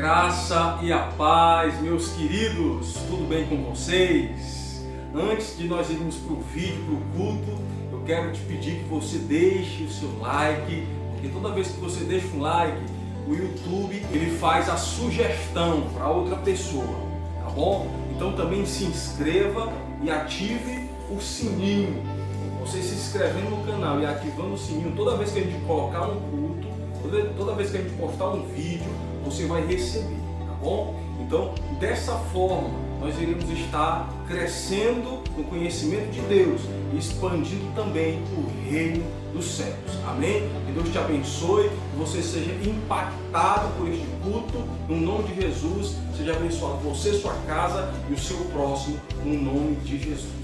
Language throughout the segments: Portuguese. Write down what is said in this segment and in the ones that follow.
graça e a paz, meus queridos, tudo bem com vocês? Antes de nós irmos para o vídeo, para o culto, eu quero te pedir que você deixe o seu like, porque toda vez que você deixa um like, o YouTube ele faz a sugestão para outra pessoa, tá bom? Então também se inscreva e ative o sininho. Você se inscrevendo no canal e ativando o sininho, toda vez que a gente colocar um culto, toda vez que a gente postar um vídeo, você vai receber, tá bom? Então, dessa forma, nós iremos estar crescendo no conhecimento de Deus e expandindo também o reino dos céus. Amém? Que Deus te abençoe, que você seja impactado por este culto, no nome de Jesus. Seja abençoado você, sua casa e o seu próximo, no nome de Jesus.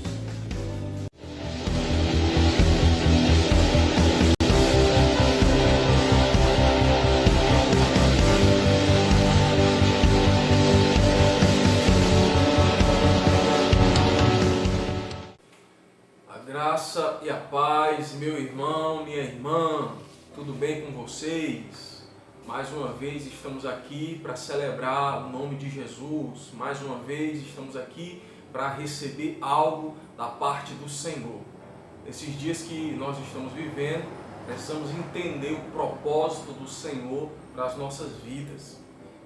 Graça e a paz, meu irmão, minha irmã, tudo bem com vocês? Mais uma vez estamos aqui para celebrar o nome de Jesus, mais uma vez estamos aqui para receber algo da parte do Senhor. Nesses dias que nós estamos vivendo, precisamos entender o propósito do Senhor para as nossas vidas.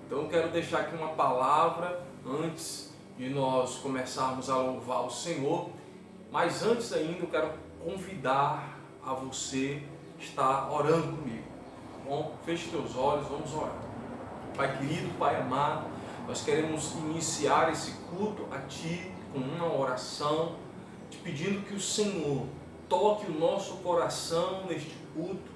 Então eu quero deixar aqui uma palavra antes de nós começarmos a louvar o Senhor. Mas antes ainda eu quero convidar a você estar orando comigo, tá bom? Feche teus olhos, vamos orar. Pai querido, Pai amado, nós queremos iniciar esse culto a Ti com uma oração, te pedindo que o Senhor toque o nosso coração neste culto,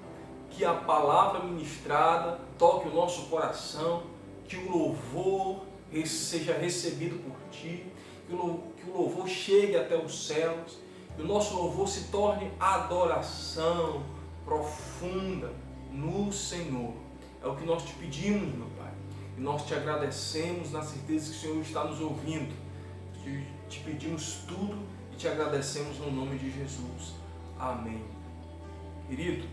que a palavra ministrada toque o nosso coração, que o louvor seja recebido por Ti, que o louvor chegue até os céus, que o nosso louvor se torne adoração profunda no Senhor. É o que nós te pedimos, meu Pai. E nós te agradecemos na certeza que o Senhor está nos ouvindo. Te pedimos tudo e te agradecemos no nome de Jesus. Amém. Querido,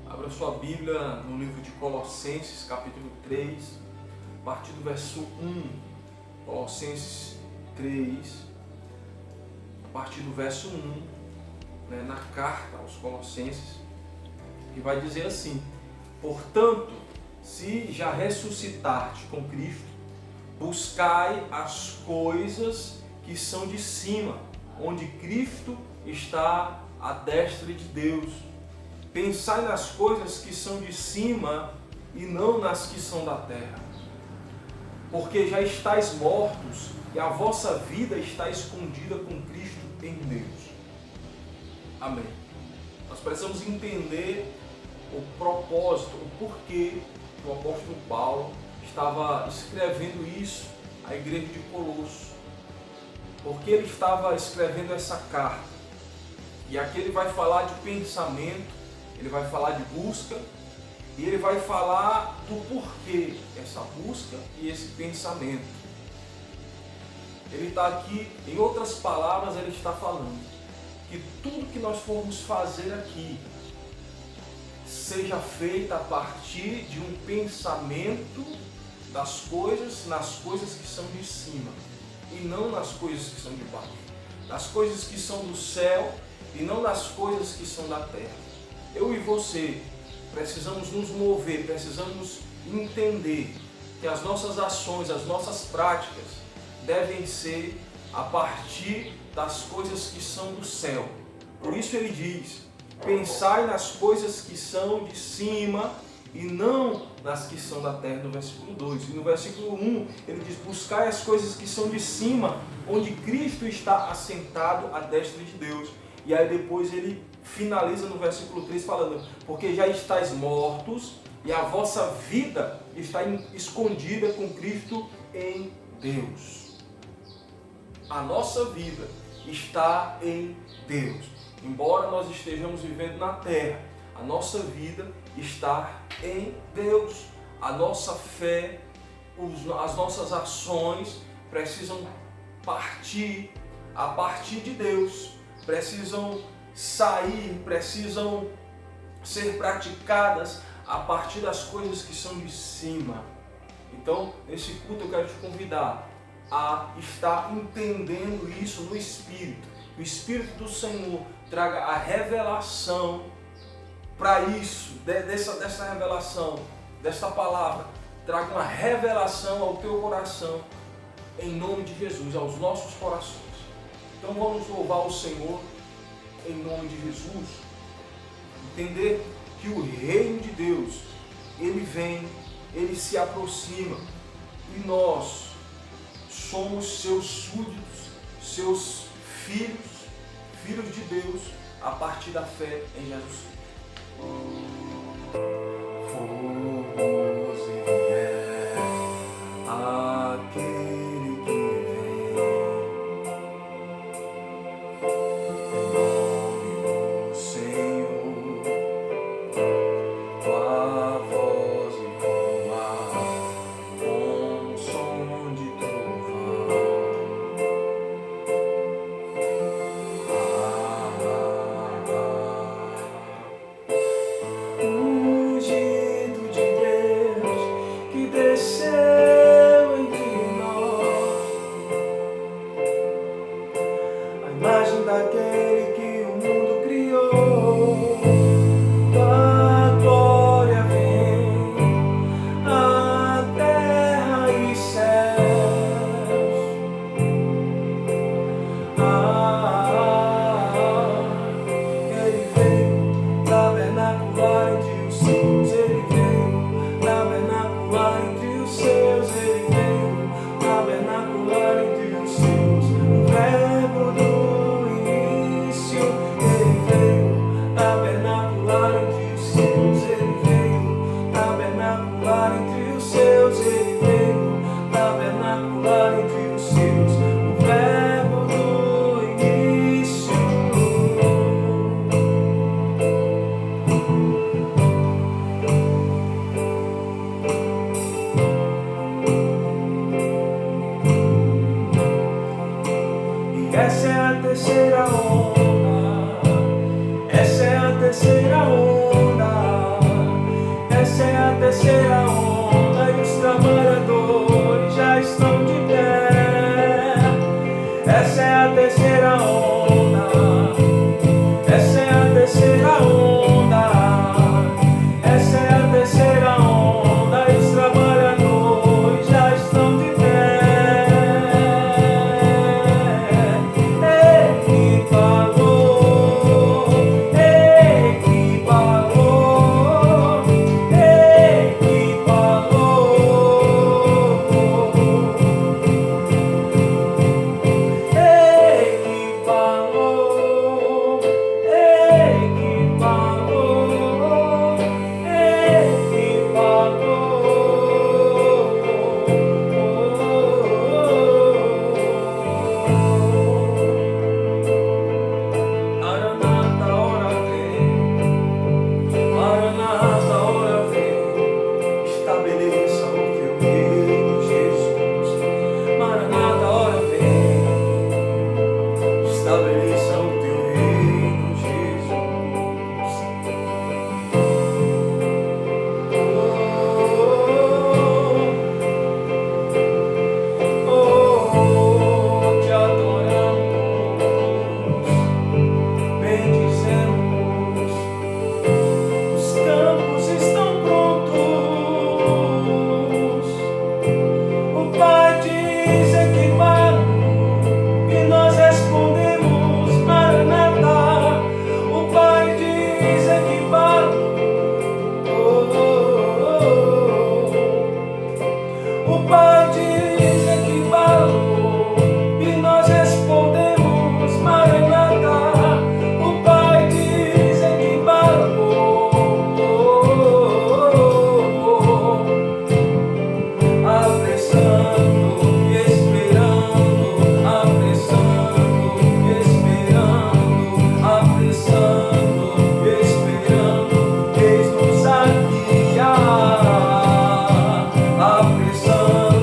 abra sua Bíblia no livro de Colossenses, capítulo 3, a partir do verso 1. Colossenses 3, a partir do verso 1, na carta aos Colossenses, que vai dizer assim: portanto, se já ressuscitastes com Cristo, buscai as coisas que são de cima, onde Cristo está à destra de Deus. Pensai nas coisas que são de cima e não nas que são da terra, porque já estáis mortos e a vossa vida está escondida com Cristo em Deus. Amém. Nós precisamos entender o propósito, o porquê que o apóstolo Paulo estava escrevendo isso à igreja de Colosso. Porque ele estava escrevendo essa carta. E aqui ele vai falar de pensamento, ele vai falar de busca, e ele vai falar do porquê essa busca e esse pensamento. Ele está aqui, em outras palavras, ele está falando que tudo que nós formos fazer aqui seja feito a partir de um pensamento das coisas, nas coisas que são de cima e não nas coisas que são de baixo, das coisas que são do céu e não das coisas que são da terra. Eu e você precisamos nos mover, precisamos entender que as nossas ações, as nossas práticas devem ser a partir das coisas que são do céu. Por isso ele diz: pensai nas coisas que são de cima e não nas que são da terra, no versículo 2. E no versículo 1 ele diz: buscai as coisas que são de cima, onde Cristo está assentado à destra de Deus. E aí depois ele finaliza no versículo 3 falando: porque já estáis mortos e a vossa vida está escondida com Cristo em Deus. A nossa vida está em Deus. Embora nós estejamos vivendo na terra, a nossa vida está em Deus. A nossa fé, as nossas ações precisam partir a partir de Deus. Precisam sair, precisam ser praticadas a partir das coisas que são de cima. Então, nesse culto eu quero te convidar a estar entendendo isso no Espírito. O Espírito do Senhor traga a revelação para isso, dessa revelação, desta palavra, traga uma revelação ao teu coração, em nome de Jesus, aos nossos corações. Então vamos louvar o Senhor em nome de Jesus, entender que o reino de Deus, ele vem, ele se aproxima e nós somos seus súditos, seus filhos, filhos de Deus, a partir da fé em Jesus Cristo. Formoso é aquele que vem em nome do Senhor, com a voz e com o som de trovão. Ungido de Deus que desceu entre nós, a imagem daquele que o mundo criou, da glória vem a terra e céus. Ele veio tabernacular entre os seus, ele veio tabernacular entre os seus, ele veio tabernacular entre os seus. O verbo do início, ele veio tabernacular entre os seus, ele veio tabernacular entre os seus, ele veio tabernacular entre os seus. O verbo do início. E essa é a terceira onda, essa é a terceira onda, essa é a terceira onda, e os trabalhadores já estão de pé. Essa é a terceira onda, essa é a terceira onda, essa é a terceira onda, e os trabalhadores já estão de pé. Apressando,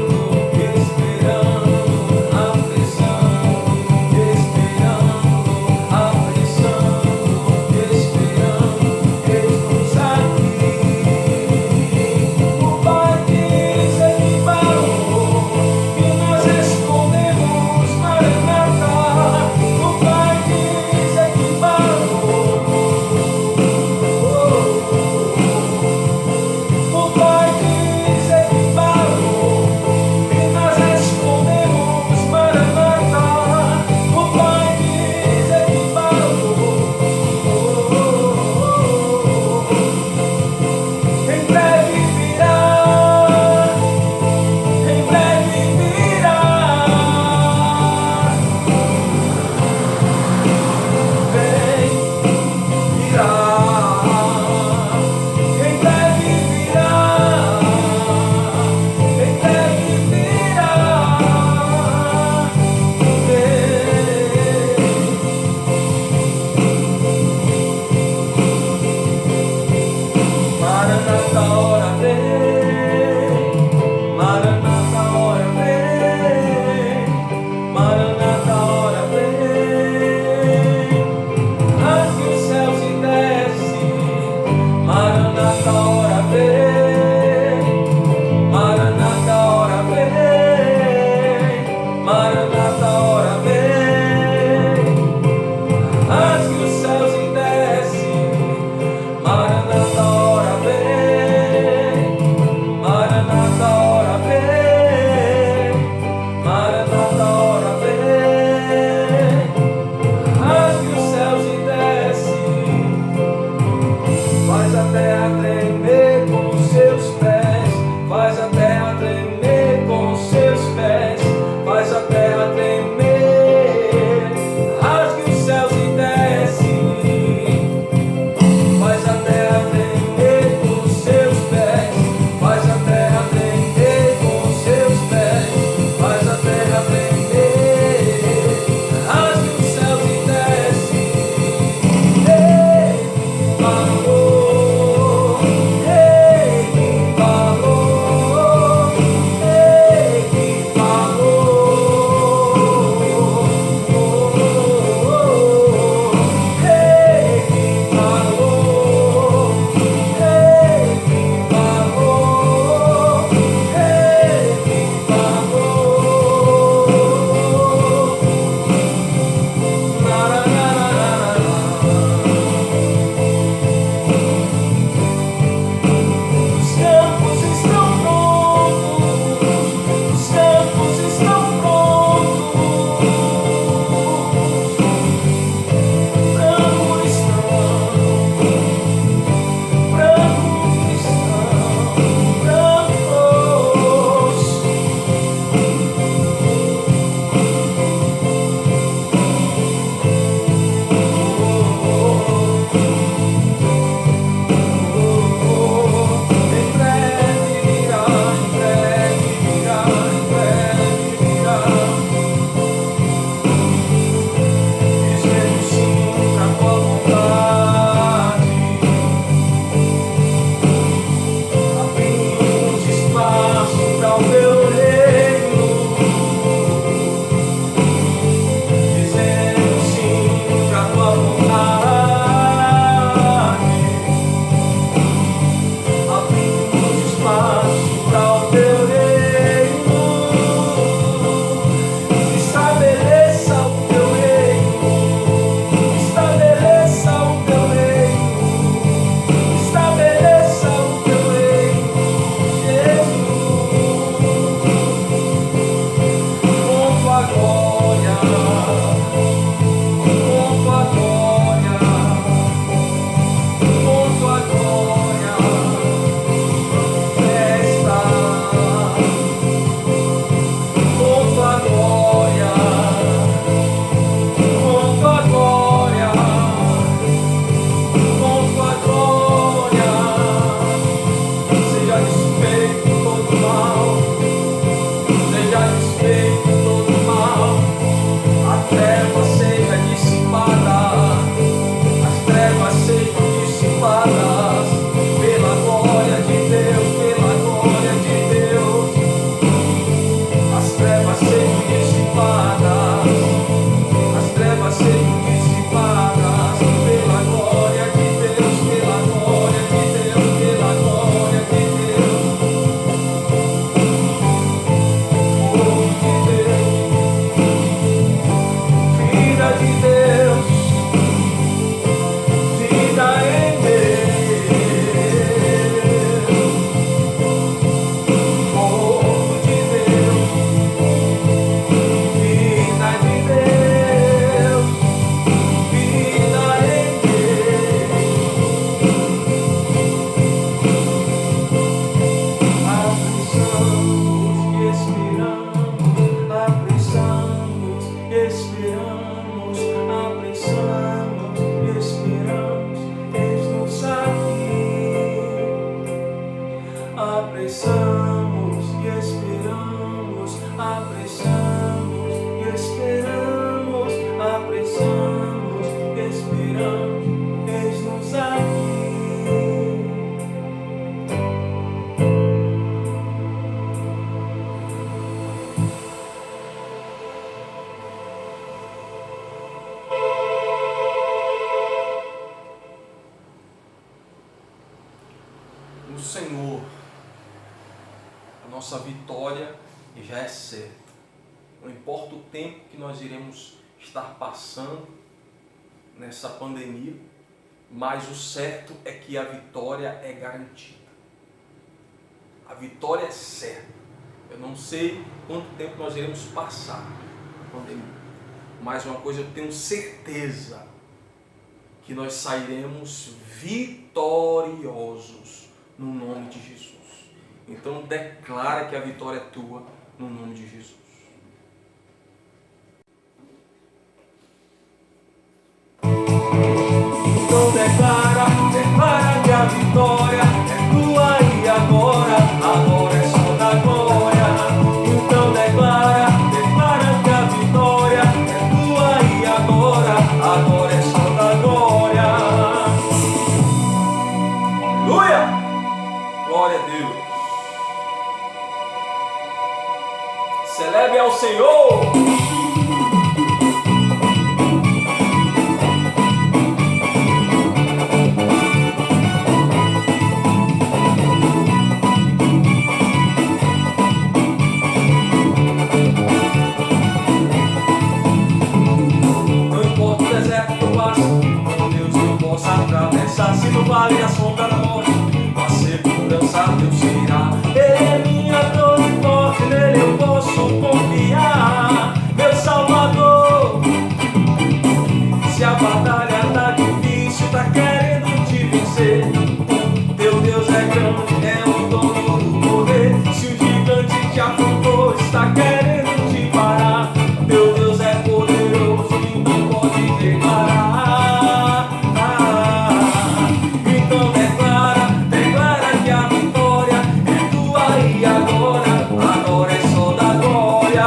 ao teu reino, dizendo sim pra tua vontade, abrindo espaço para o teu reino, estabeleça o teu reino, estabeleça o teu reino, estabeleça o teu reino, Jesus, com tua glória, com tua glória, com tua glória, festa, com tua glória, com tua glória, com tua glória, seja desfeito todo mal, seja desfeito todo mal, a treva seja dissipada, as trevas sejam dissipadas, pela glória de Deus, pela glória de Deus, as trevas sejam dissipadas, as trevas sejam dissipadas, pela glória de Deus, pela glória de Deus, pela glória de Deus, fogo de Deus, vida de Deus, vida em Deus, fogo de Deus, vida de Deus, vida em Deus, apressamos e esperamos, apressamos e esperamos, eis-nos aqui. Apressamos e esperamos, apressamos e esperamos, apressamos e esperamos, eis-nos aqui. No Senhor, a nossa vitória já é certa. Não importa o tempo que nós iremos estar passando nessa pandemia, mas o certo é que a vitória é garantida. A vitória é certa. Eu não sei quanto tempo nós iremos passar na pandemia, mas uma coisa eu tenho certeza, que nós sairemos vitoriosos no nome de Jesus. Então declara que a vitória é tua no nome de Jesus. Então declara que a vitória é tua e agora é só da glória. Então declara que a vitória é tua e agora é só da glória. Aleluia! Glória a Deus. Celebre ao Senhor. Não importa o deserto que eu passe, com Deus eu posso atravessar. Se no vale a sombra da morte, a segurança Deus será. Ele é minha torre forte, nele eu posso confiar. Meu Salvador, se a batalha tá difícil, tá querendo te vencer, teu Deus é grande, é o dono do poder. Se o gigante te afrontou, está querendo te parar, teu Deus é poderoso e não pode declarar. Então declara que a vitória é tua e agora é só da glória.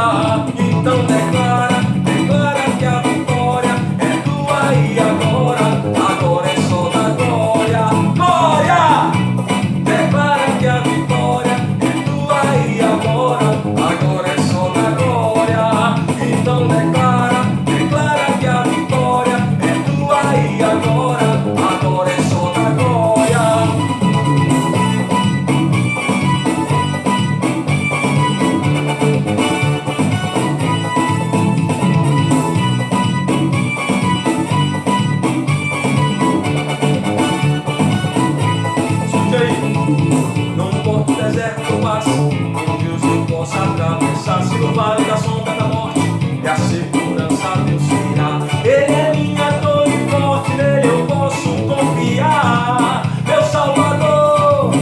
atravessasse no vale da sombra da morte, e a segurança Deus irá. Ele é minha torre forte, nele eu posso confiar, meu Salvador.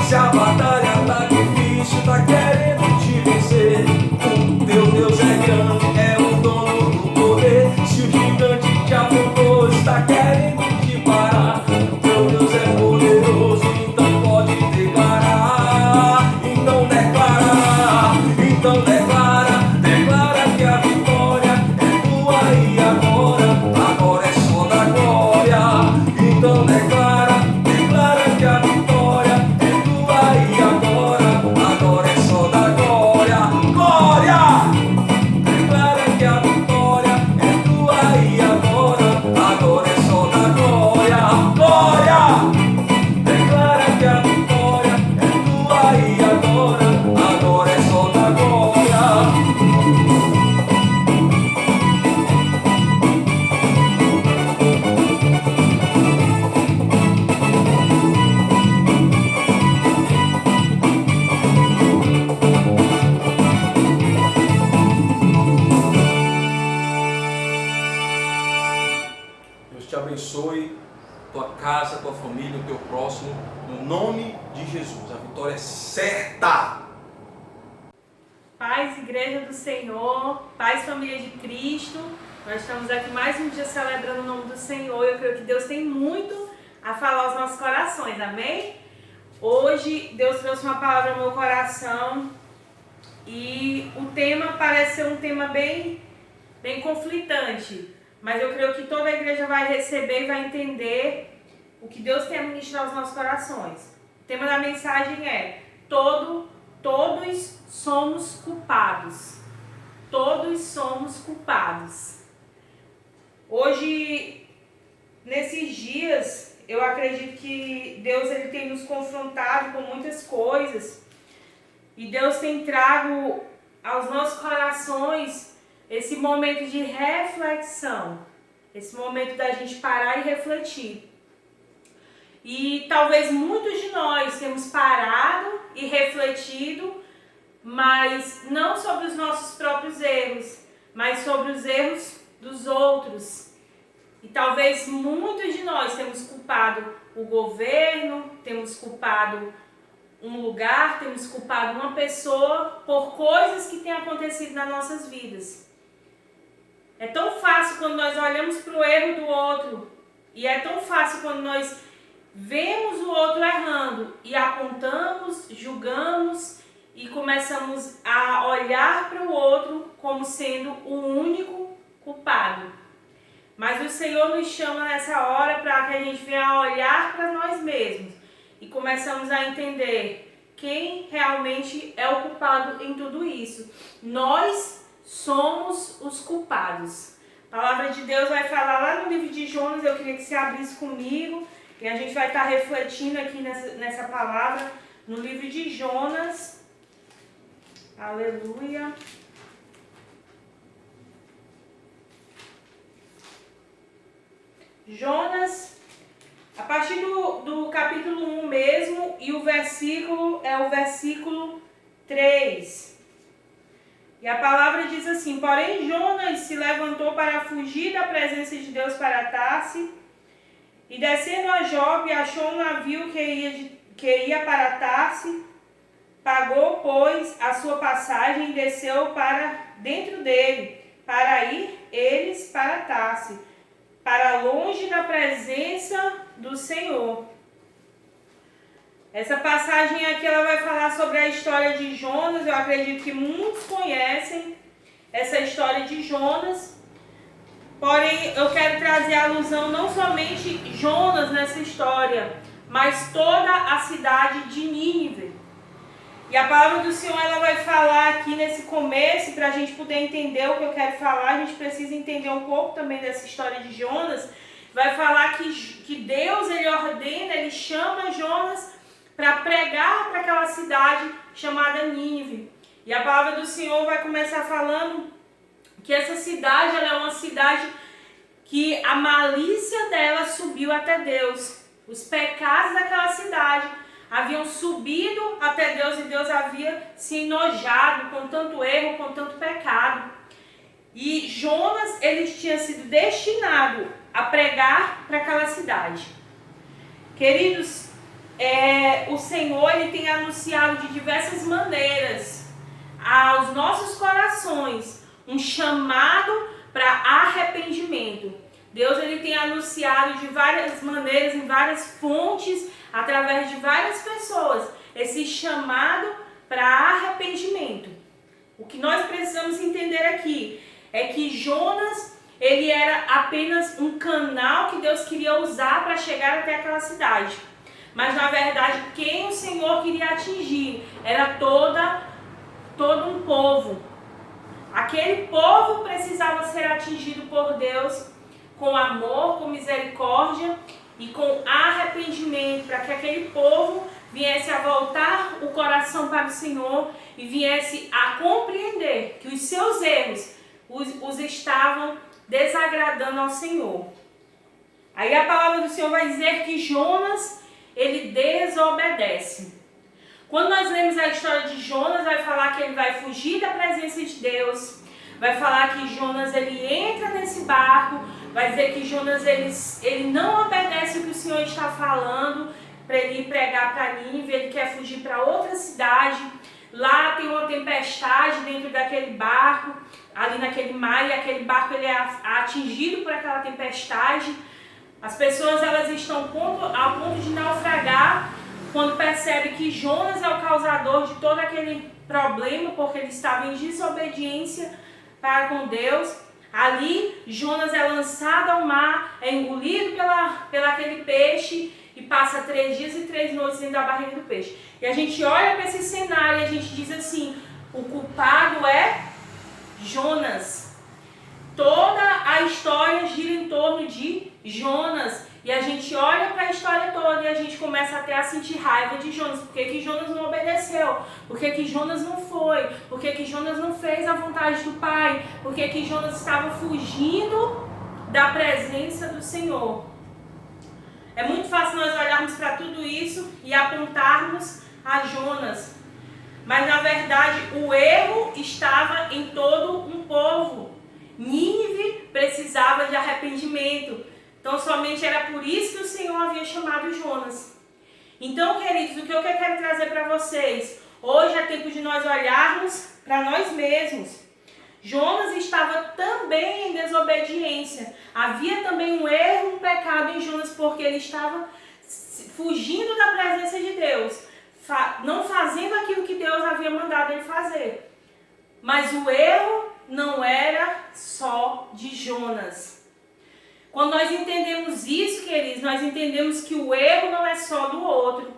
Se a batalha tá difícil, tá querendo te vencer, o teu Deus é grande, é o dono do poder. Se o gigante te afrontou, está querendo te parar, o teu Deus é poderoso, então pode declarar. Então declara, declara que a vitória é tua e agora é só da glória. Então declara que a vitória é tua e agora é só da glória. Glória! Declara que a vitória é tua e agora é só da glória. Glória! Declara que a vitória é tua e agora é só da glória. Deus te abençoe, tua casa, tua família, o teu próximo, no nome de Jesus. A vitória é certa. Paz, Igreja do Senhor, paz, família de Cristo. Nós estamos aqui mais um dia celebrando o nome do Senhor. Eu creio que Deus tem muito a falar aos nossos corações, amém? Hoje Deus trouxe uma palavra ao meu coração e o tema parece ser um tema bem conflitante, mas eu creio que toda a igreja vai receber e vai entender o que Deus tem a ministrar aos nossos corações. O tema da mensagem é: todos somos culpados. Todos somos culpados. Hoje, nesses dias, eu acredito que Deus ele tem nos confrontado com muitas coisas e Deus tem trago aos nossos corações esse momento de reflexão, esse momento da gente parar e refletir. E talvez muitos de nós temos parado e refletido, mas não sobre os nossos próprios erros, mas sobre os erros dos outros. E talvez muitos de nós temos culpado o governo, temos culpado um lugar, temos culpado uma pessoa por coisas que têm acontecido nas nossas vidas. É tão fácil quando nós olhamos para o erro do outro, e é tão fácil quando nós vemos o outro errando e apontamos, julgamos e começamos a olhar para o outro como sendo o único culpado. Mas o Senhor nos chama nessa hora para que a gente venha olhar para nós mesmos e começamos a entender quem realmente é o culpado em tudo isso. Nós somos os culpados. A palavra de Deus vai falar lá no livro de Jonas. Eu queria que você abrisse comigo e a gente vai estar refletindo aqui nessa palavra no livro de Jonas. Aleluia. Jonas, a partir do capítulo 1 mesmo, e o versículo é o versículo 3. E a palavra diz assim: porém Jonas se levantou para fugir da presença de Deus para Tarse, e descendo a Jope, achou um navio que ia para Tarse, pagou, pois, a sua passagem e desceu para dentro dele, para ir eles para Tarse, para longe da presença do Senhor. Essa passagem aqui ela vai falar sobre a história de Jonas. Eu acredito que muitos conhecem essa história de Jonas. Porém, eu quero trazer a alusão não somente Jonas nessa história, mas toda a cidade de Nínive. E a palavra do Senhor ela vai falar aqui nesse começo, para a gente poder entender o que eu quero falar, a gente precisa entender um pouco também dessa história de Jonas. Vai falar que Deus ele ordena, ele chama Jonas para pregar para aquela cidade chamada Nínive. E a palavra do Senhor vai começar falando que essa cidade ela é uma cidade que a malícia dela subiu até Deus. Os pecados daquela cidade haviam subido até Deus e Deus havia se enojado com tanto erro, com tanto pecado. E Jonas, ele tinha sido destinado a pregar para aquela cidade. Queridos, o Senhor, ele tem anunciado de diversas maneiras aos nossos corações um chamado para arrependimento. Deus, ele tem anunciado de várias maneiras, em várias fontes, através de várias pessoas, esse chamado para arrependimento. O que nós precisamos entender aqui é que Jonas, ele era apenas um canal que Deus queria usar para chegar até aquela cidade. Mas, na verdade, quem o Senhor queria atingir era todo um povo. Aquele povo precisava ser atingido por Deus com amor, com misericórdia e com arrependimento, para que aquele povo viesse a voltar o coração para o Senhor e viesse a compreender que os seus erros os estavam desagradando ao Senhor. Aí a palavra do Senhor vai dizer que Jonas, ele desobedece. Quando nós lemos a história de Jonas, vai falar que ele vai fugir da presença de Deus, vai falar que Jonas, ele entra nesse barco, vai dizer que Jonas, ele não obedece o que o Senhor está falando para ele ir pregar para Nínive, ele quer fugir para outra cidade. Lá tem uma tempestade dentro daquele barco, ali naquele mar, e aquele barco ele é atingido por aquela tempestade. As pessoas, elas estão ao ponto de naufragar quando percebem que Jonas é o causador de todo aquele problema, porque ele estava em desobediência para com Deus. Ali, Jonas é lançado ao mar, é engolido pela aquele peixe e passa 3 dias e 3 noites dentro da barriga do peixe. E a gente olha para esse cenário e a gente diz assim, o culpado é Jonas. Toda a história gira em torno de Jonas. E a gente olha para a história toda e a gente começa até a sentir raiva de Jonas. Por que Jonas não obedeceu? Por que Jonas não foi? Por que Jonas não fez a vontade do Pai? Por que Jonas estava fugindo da presença do Senhor? É muito fácil nós olharmos para tudo isso e apontarmos a Jonas. Mas na verdade o erro estava em todo um povo. Nínive precisava de arrependimento. Então somente era por isso que o Senhor havia chamado Jonas. Então, queridos, o que eu quero trazer para vocês? Hoje é tempo de nós olharmos para nós mesmos. Jonas estava também em desobediência. Havia também um erro, um pecado em Jonas, porque ele estava fugindo da presença de Deus, não fazendo aquilo que Deus havia mandado ele fazer. Mas o erro não era só de Jonas. Quando nós entendemos isso, queridos, nós entendemos que o erro não é só do outro.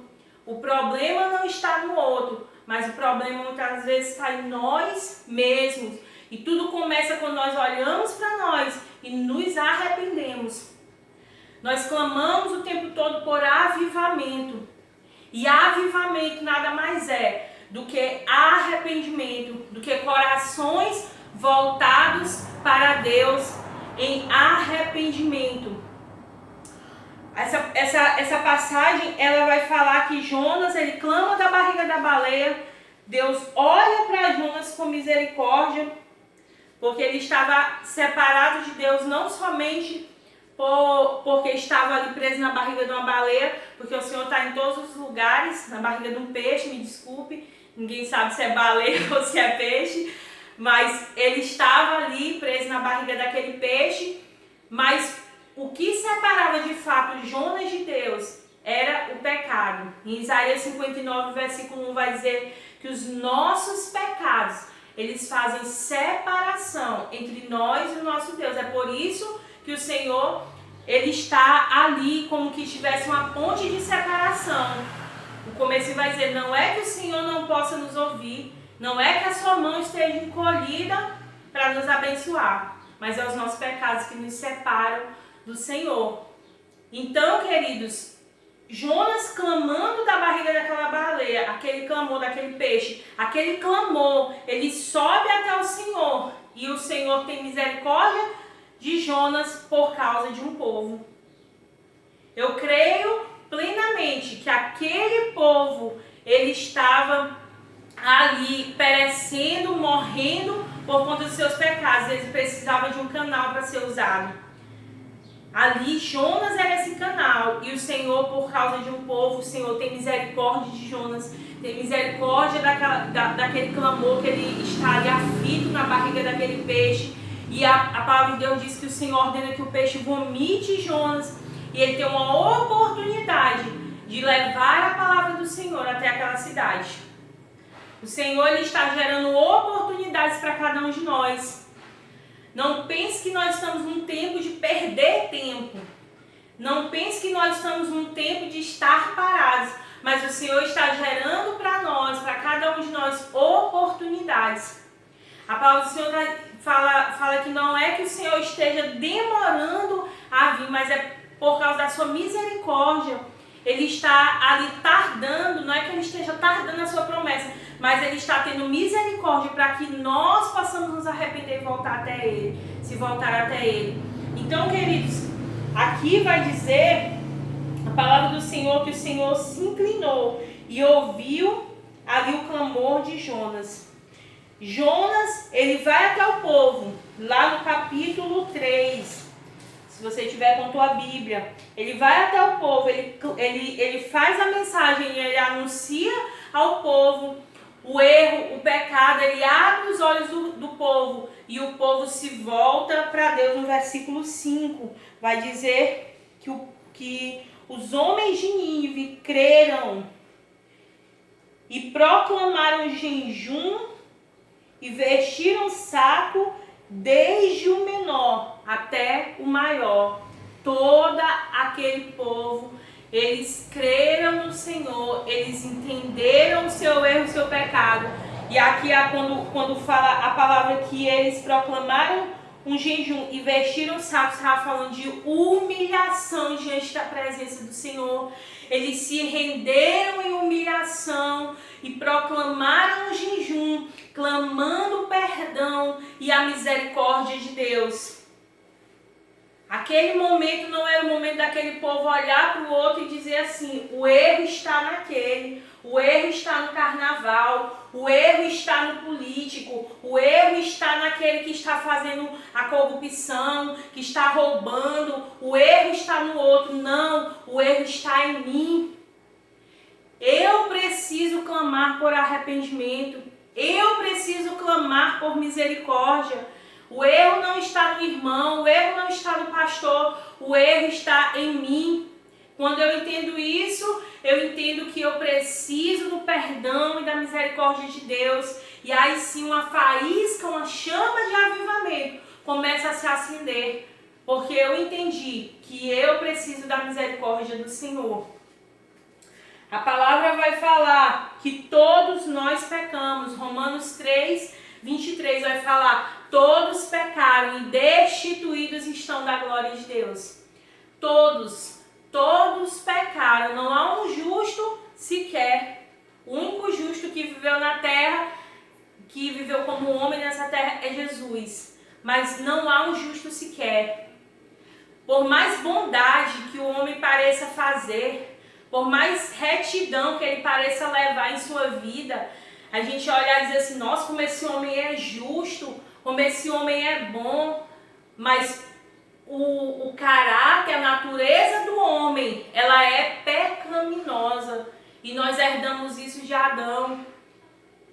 O problema não está no outro, mas o problema muitas vezes está em nós mesmos. E tudo começa quando nós olhamos para nós e nos arrependemos. Nós clamamos o tempo todo por avivamento. E avivamento nada mais é do que arrependimento, do que corações voltados para Deus em arrependimento. Essa passagem, ela vai falar que Jonas, ele clama da barriga da baleia. Deus olha para Jonas com misericórdia, porque ele estava separado de Deus, não somente porque estava ali preso na barriga de uma baleia, porque o Senhor está em todos os lugares, na barriga de um peixe, me desculpe, ninguém sabe se é baleia ou se é peixe, mas ele estava ali preso na barriga daquele peixe. Mas o que separava de fato Jonas de Deus era o pecado. Em Isaías 59, versículo 1 vai dizer que os nossos pecados, eles fazem separação entre nós e o nosso Deus. É por isso que o Senhor, ele está ali como que tivesse uma ponte de separação. O começo vai dizer, não é que o Senhor não possa nos ouvir, não é que a sua mão esteja encolhida para nos abençoar, mas é os nossos pecados que nos separam do Senhor. Então, queridos, Jonas clamando da barriga daquela baleia, aquele clamor daquele peixe, aquele clamor, ele sobe até o Senhor, e o Senhor tem misericórdia de Jonas por causa de um povo. Eu creio plenamente que aquele povo, ele estava ali perecendo, morrendo por conta dos seus pecados. Eles precisavam de um canal para ser usado. Ali Jonas era esse canal, e o Senhor, por causa de um povo, o Senhor tem misericórdia de Jonas, tem misericórdia daquele clamor que ele está ali aflito na barriga daquele peixe. E a palavra de Deus diz que o Senhor ordena que o peixe vomite Jonas, e ele tem uma oportunidade de levar a palavra do Senhor até aquela cidade. O Senhor, ele está gerando oportunidades para cada um de nós. Não pense que nós estamos num tempo de perder tempo. Não pense que nós estamos num tempo de estar parados. Mas o Senhor está gerando para nós, para cada um de nós, oportunidades. A palavra do Senhor fala que não é que o Senhor esteja demorando a vir, mas é por causa da sua misericórdia. Ele está ali tardando, não é que ele esteja tardando a sua promessa, mas ele está tendo misericórdia para que nós possamos nos arrepender e voltar até ele, se voltar até ele. Então, queridos, aqui vai dizer a palavra do Senhor que o Senhor se inclinou e ouviu ali o clamor de Jonas. Jonas, ele vai até o povo, lá no capítulo 3. Se você tiver com a tua Bíblia, ele vai até o povo, ele faz a mensagem, ele anuncia ao povo o erro, o pecado, ele abre os olhos do povo e o povo se volta para Deus. No versículo 5, vai dizer que os homens de Nínive creram e proclamaram jejum e vestiram saco desde o menor até o maior. Todo aquele povo, eles creram no Senhor, eles entenderam o seu erro, o seu pecado. E aqui quando fala a palavra que eles proclamaram um jejum e vestiram sacos, estava falando de humilhação diante da presença do Senhor. Eles se renderam em humilhação e proclamaram um jejum, clamando o perdão e a misericórdia de Deus. Aquele momento não era o momento daquele povo olhar para o outro e dizer assim: o erro está naquele, o erro está no carnaval, o erro está no político, o erro está naquele que está fazendo a corrupção, que está roubando, o erro está no outro. Não, o erro está em mim. Eu preciso clamar por arrependimento, eu preciso clamar por misericórdia. O erro não está no irmão, o erro não está no pastor, o erro está em mim. Quando eu entendo isso, eu entendo que eu preciso do perdão e da misericórdia de Deus. E aí sim uma faísca, uma chama de avivamento começa a se acender. Porque eu entendi que eu preciso da misericórdia do Senhor. A palavra vai falar que todos nós pecamos. Romanos 3, 23 vai falar: todos pecaram e destituídos estão da glória de Deus. Todos pecaram. Não há um justo sequer. O único justo que viveu na terra, que viveu como homem nessa terra, é Jesus. Mas não há um justo sequer. Por mais bondade que o homem pareça fazer, por mais retidão que ele pareça levar em sua vida, a gente olha e diz assim: nossa, como esse homem é justo, como esse homem é bom. Mas o caráter, a natureza do homem, ela é pecaminosa. E nós herdamos isso de Adão.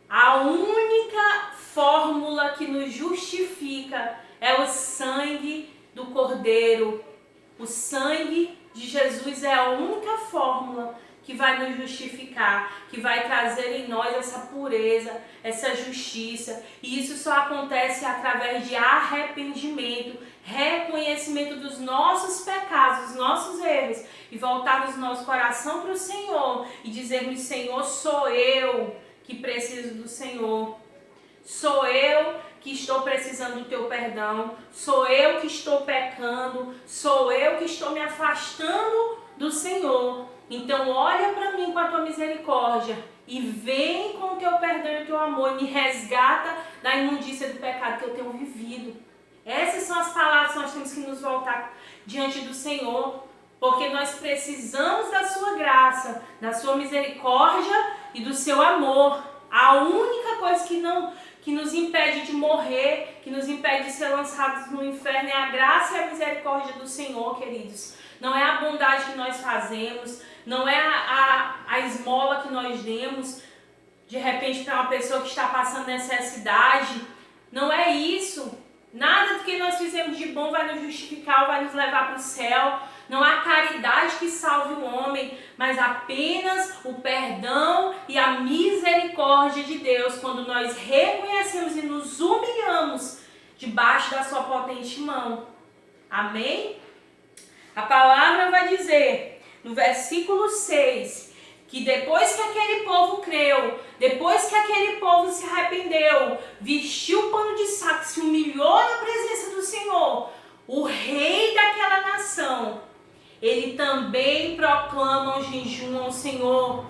A única fórmula que nos justifica é o sangue do Cordeiro. O sangue de Jesus é a única fórmula que vai nos justificar, que vai trazer em nós essa pureza, essa justiça. E isso só acontece através de arrependimento, reconhecimento dos nossos pecados, dos nossos erros, e voltarmos nosso coração para o Senhor e dizermos: Senhor, sou eu que preciso do Senhor. Sou eu que estou precisando do teu perdão, sou eu que estou pecando, sou eu que estou me afastando do Senhor. Então olha para mim com a tua misericórdia e vem com o teu perdão e o teu amor e me resgata da imundícia do pecado que eu tenho vivido. Essas são as palavras que nós temos que nos voltar diante do Senhor, porque nós precisamos da sua graça, da sua misericórdia e do seu amor. A única coisa que nos impede de morrer, que nos impede de ser lançados no inferno é a graça e a misericórdia do Senhor, queridos. Não é a bondade que nós fazemos, não é a esmola que nós demos, de repente, para uma pessoa que está passando necessidade. Não é isso. Nada do que nós fizemos de bom vai nos justificar ou vai nos levar para o céu. Não há caridade que salve o homem, mas apenas o perdão e a misericórdia de Deus, quando nós reconhecemos e nos humilhamos debaixo da sua potente mão. Amém? A palavra vai dizer, no versículo 6, que depois que aquele povo creu, depois que aquele povo se arrependeu, vestiu o pano de saco, se humilhou na presença do Senhor, o rei daquela nação, ele também proclama o jejum ao Senhor.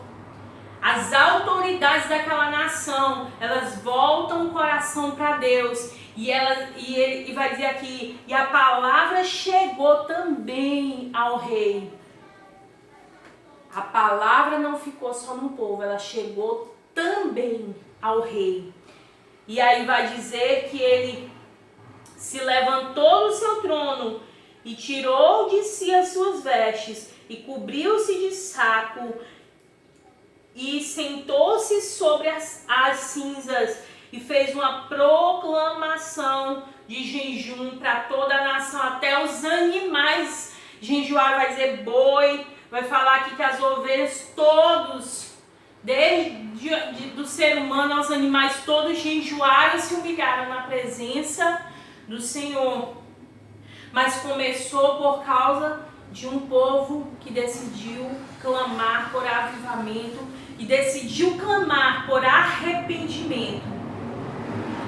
As autoridades daquela nação, elas voltam o coração para Deus. E ele vai dizer aqui, e a palavra chegou também ao rei. A palavra não ficou só no povo, ela chegou também ao rei. E aí vai dizer que ele se levantou do seu trono e tirou de si as suas vestes e cobriu-se de saco e sentou-se sobre as cinzas e fez uma proclamação de jejum para toda a nação, até os animais jejuar, vai dizer boi, vai falar aqui que as ovelhas todos, desde do ser humano aos animais todos jejuaram e se humilharam na presença do Senhor. Mas começou por causa de um povo que decidiu clamar por avivamento e decidiu clamar por arrependimento.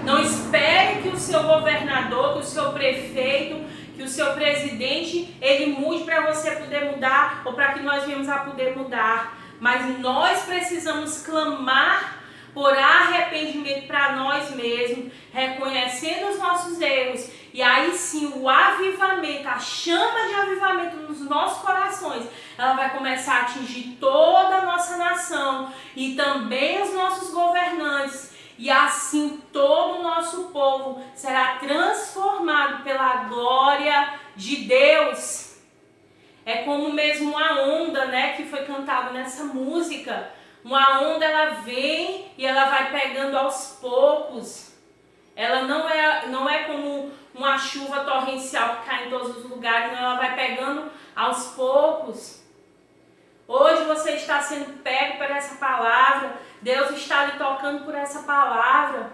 Não espere que o seu governador, que o seu prefeito, que o seu presidente, ele mude para você poder mudar ou para que nós venhamos a poder mudar. Mas nós precisamos clamar por arrependimento para nós mesmos, reconhecendo os nossos erros. E aí sim, o avivamento, a chama de avivamento nos nossos corações, ela vai começar a atingir toda a nossa nação e também os nossos governantes. E assim todo o nosso povo será transformado pela glória de Deus. É como mesmo uma onda, né, que foi cantada nessa música. Uma onda, ela vem e ela vai pegando aos poucos. Ela não é como uma chuva torrencial que cai em todos os lugares, não, ela vai pegando aos poucos. Hoje você está sendo pego por essa palavra, Deus está lhe tocando por essa palavra.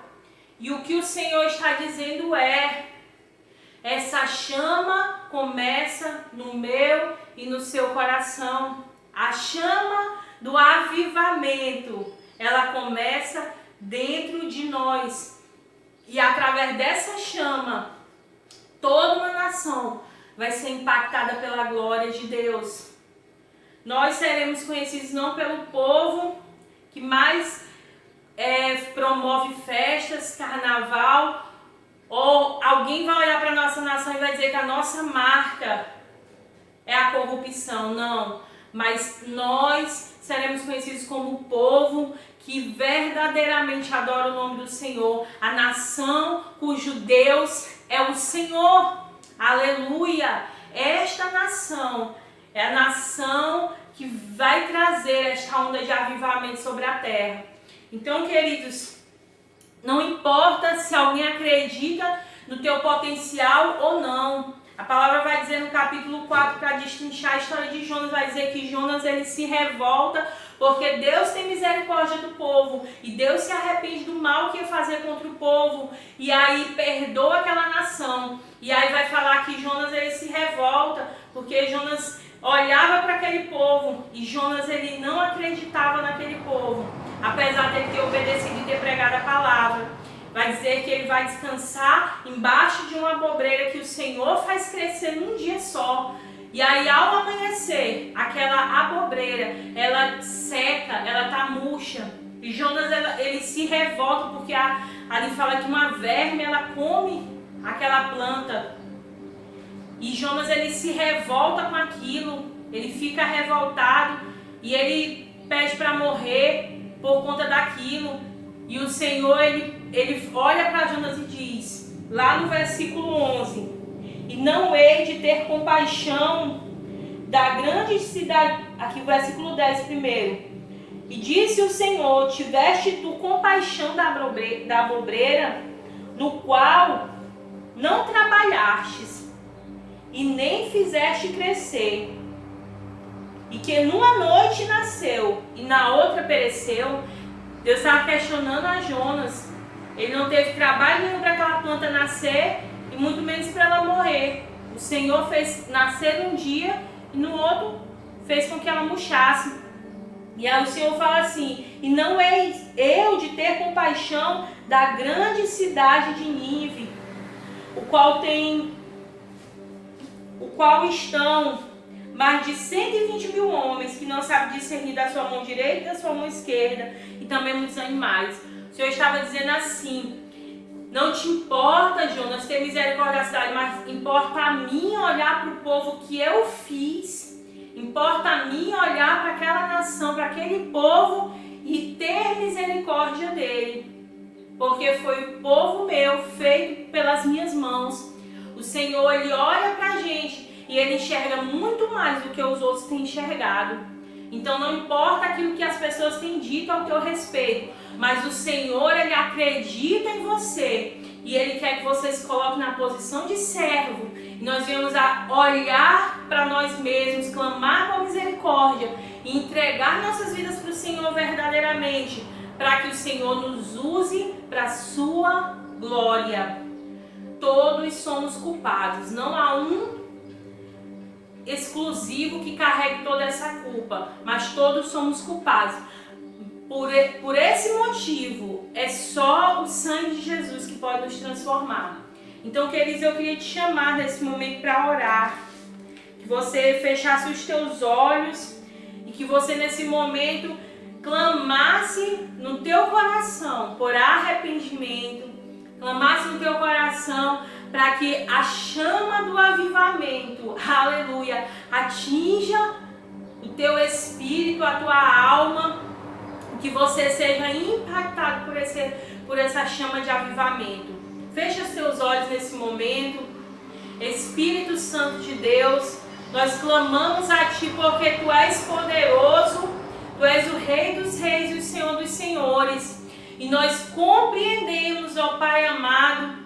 E o que o Senhor está dizendo é, essa chama começa no meu e no seu coração. A chama do avivamento, ela começa dentro de nós. E através dessa chama, toda uma nação vai ser impactada pela glória de Deus. Nós seremos conhecidos não pelo povo que mais promove festas, carnaval, ou alguém vai olhar para a nossa nação e vai dizer que a nossa marca é a corrupção. Não, mas nós seremos conhecidos como o povo que verdadeiramente adora o nome do Senhor, a nação cujo Deus é o Senhor. Aleluia! Esta nação é a nação que vai trazer esta onda de avivamento sobre a terra. Então, queridos, não importa se alguém acredita no teu potencial ou não. A palavra vai dizer no capítulo 4, para destrinchar a história de Jonas, vai dizer que Jonas ele se revolta porque Deus tem misericórdia do povo e Deus se arrepende do mal que ia fazer contra o povo e aí perdoa aquela nação. E aí vai falar que Jonas ele se revolta porque Jonas olhava para aquele povo e Jonas ele não acreditava naquele povo, apesar de ele ter obedecido e ter pregado a palavra. Vai dizer que ele vai descansar embaixo de uma abobreira que o Senhor faz crescer num dia só. E aí ao amanhecer, aquela abobreira, ela seca, ela tá murcha. E Jonas ele se revolta porque ali fala que uma verme ela come aquela planta. E Jonas ele se revolta com aquilo. Ele fica revoltado e ele pede para morrer por conta daquilo. E o Senhor, ele olha para Jonas e diz, lá no versículo 11, e não hei de ter compaixão da grande cidade, aqui o versículo 10 primeiro. E disse o Senhor, tiveste tu compaixão da obreira, no qual não trabalhastes, e nem fizeste crescer, e que numa noite nasceu, e na outra pereceu. Deus estava questionando a Jonas. Ele não teve trabalho nenhum para aquela planta nascer, e muito menos para ela morrer. O Senhor fez nascer num dia, e no outro fez com que ela murchasse. E aí o Senhor fala assim, e não hei eu de ter compaixão da grande cidade de Nínive, o qual estão mais de 120 mil homens que não sabem discernir da sua mão direita e da sua mão esquerda, e também muitos animais. O Senhor estava dizendo assim, não te importa, Jonas, ter misericórdia da cidade, mas importa a mim olhar para o povo que eu fiz, importa a mim olhar para aquela nação, para aquele povo e ter misericórdia dele, porque foi o povo meu, feito pelas minhas mãos. O Senhor, Ele olha para a gente e Ele enxerga muito mais do que os outros têm enxergado. Então não importa aquilo que as pessoas têm dito ao teu respeito, mas o Senhor, Ele acredita em você e Ele quer que você se coloque na posição de servo. E nós viemos a olhar para nós mesmos, clamar por misericórdia e entregar nossas vidas para o Senhor verdadeiramente, para que o Senhor nos use para a sua glória. Todos somos culpados, não há um exclusivo que carregue toda essa culpa, mas todos somos culpados. Por esse motivo, é só o sangue de Jesus que pode nos transformar. Então, queridos, eu queria te chamar nesse momento para orar, que você fechasse os teus olhos e que você nesse momento clamasse no teu coração por arrependimento, clamasse no teu coração para que a chama do avivamento, aleluia, atinja o teu espírito, a tua alma, que você seja impactado por essa chama de avivamento. Fecha os teus olhos nesse momento. Espírito Santo de Deus, nós clamamos a Ti porque Tu és poderoso, Tu és o Rei dos Reis e o Senhor dos Senhores. E nós compreendemos, ó Pai amado,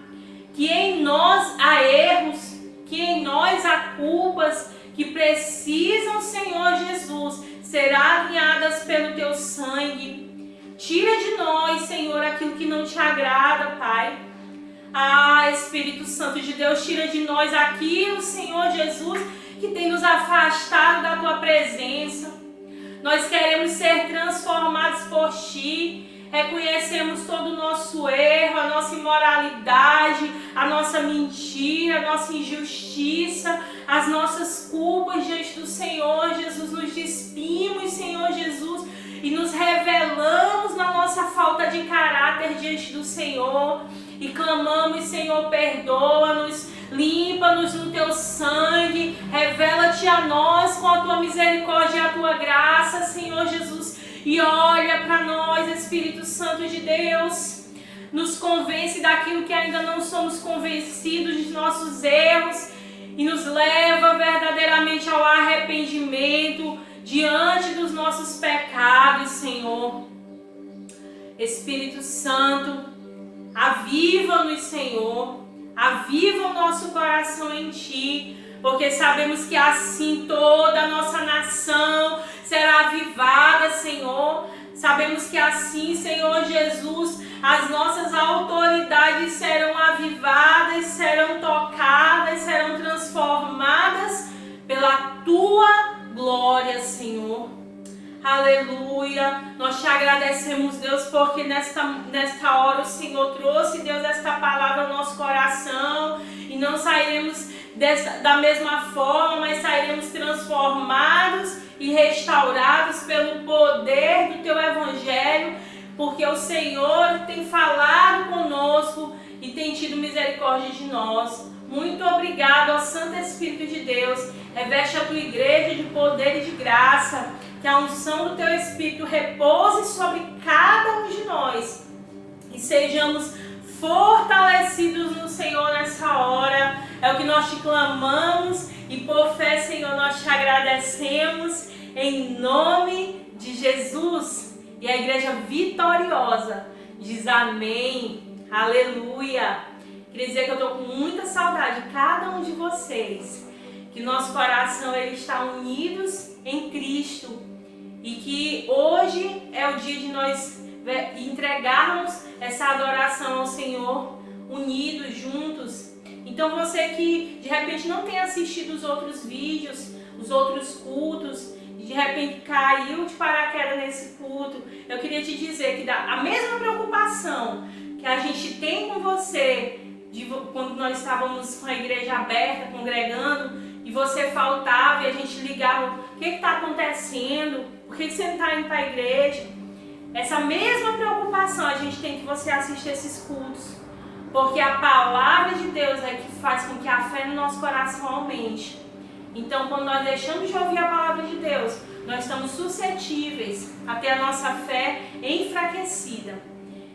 que em nós há erros, que em nós há culpas, que precisam, Senhor Jesus, ser alinhadas pelo Teu sangue. Tira de nós, Senhor, aquilo que não Te agrada, Pai. Ah, Espírito Santo de Deus, tira de nós aquilo, Senhor Jesus, que tem nos afastado da Tua presença. Nós queremos ser transformados por Ti. Reconhecemos todo o nosso erro, a nossa imoralidade, a nossa mentira, a nossa injustiça, as nossas culpas diante do Senhor Jesus. Nos despimos, Senhor Jesus, e nos revelamos na nossa falta de caráter diante do Senhor. E clamamos, Senhor, perdoa-nos, limpa-nos no Teu sangue, revela-te a nós com a Tua misericórdia e a Tua graça, Senhor Jesus. E olha para nós, Espírito Santo de Deus, nos convence daquilo que ainda não somos convencidos, de nossos erros, e nos leva verdadeiramente ao arrependimento diante dos nossos pecados, Senhor. Espírito Santo, aviva-nos, Senhor, aviva o nosso coração em Ti, porque sabemos que assim toda a nossa nação será avivada, Senhor. Sabemos que assim, Senhor Jesus, as nossas autoridades serão avivadas, serão tocadas, serão transformadas pela Tua glória, Senhor. Aleluia. Nós Te agradecemos, Deus, porque nesta hora o Senhor trouxe, Deus, esta palavra ao nosso coração, e não sairemos da mesma forma, mas sairemos transformados e restaurados pelo poder do Teu Evangelho, porque o Senhor tem falado conosco e tem tido misericórdia de nós. Muito obrigado ao Santo Espírito de Deus. Reveste a tua igreja de poder e de graça. Que a unção do teu Espírito repouse sobre cada um de nós. E sejamos fortalecidos no Senhor nessa hora. É o que nós te clamamos. E por fé, Senhor, nós te agradecemos. Em nome de Jesus. E a igreja vitoriosa diz amém. Aleluia. Queria dizer que eu estou com muita saudade de cada um de vocês. Que nosso coração ele está unidos em Cristo. E que hoje é o dia de nós entregarmos essa adoração ao Senhor unidos, juntos. Então você que de repente não tem assistido os outros vídeos, os outros cultos, de repente caiu de paraquedas nesse culto, eu queria te dizer que a mesma preocupação que a gente tem com você, quando nós estávamos com a igreja aberta, congregando, e você faltava e a gente ligava, o que está acontecendo? Por que você não está indo para a igreja? Essa mesma preocupação a gente tem que você assista esses cultos. Porque a palavra de Deus é que faz com que a fé no nosso coração aumente. Então, quando nós deixamos de ouvir a palavra de Deus, nós estamos suscetíveis a ter a nossa fé enfraquecida.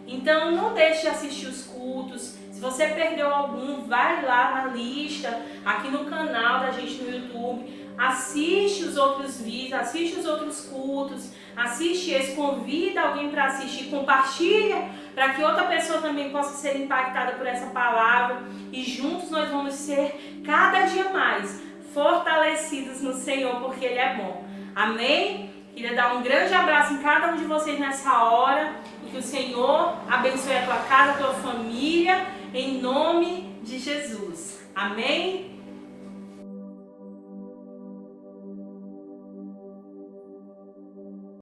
Então, não deixe de assistir os cultos. Se você perdeu algum, vai lá na lista, aqui no canal da gente no YouTube. Assiste os outros vídeos, assiste os outros cultos, assiste esse, convida alguém para assistir, compartilha para que outra pessoa também possa ser impactada por essa palavra e juntos nós vamos ser cada dia mais fortalecidos no Senhor, porque Ele é bom. Amém? Queria dar um grande abraço em cada um de vocês nessa hora e que o Senhor abençoe a tua casa, a tua família, em nome de Jesus. Amém?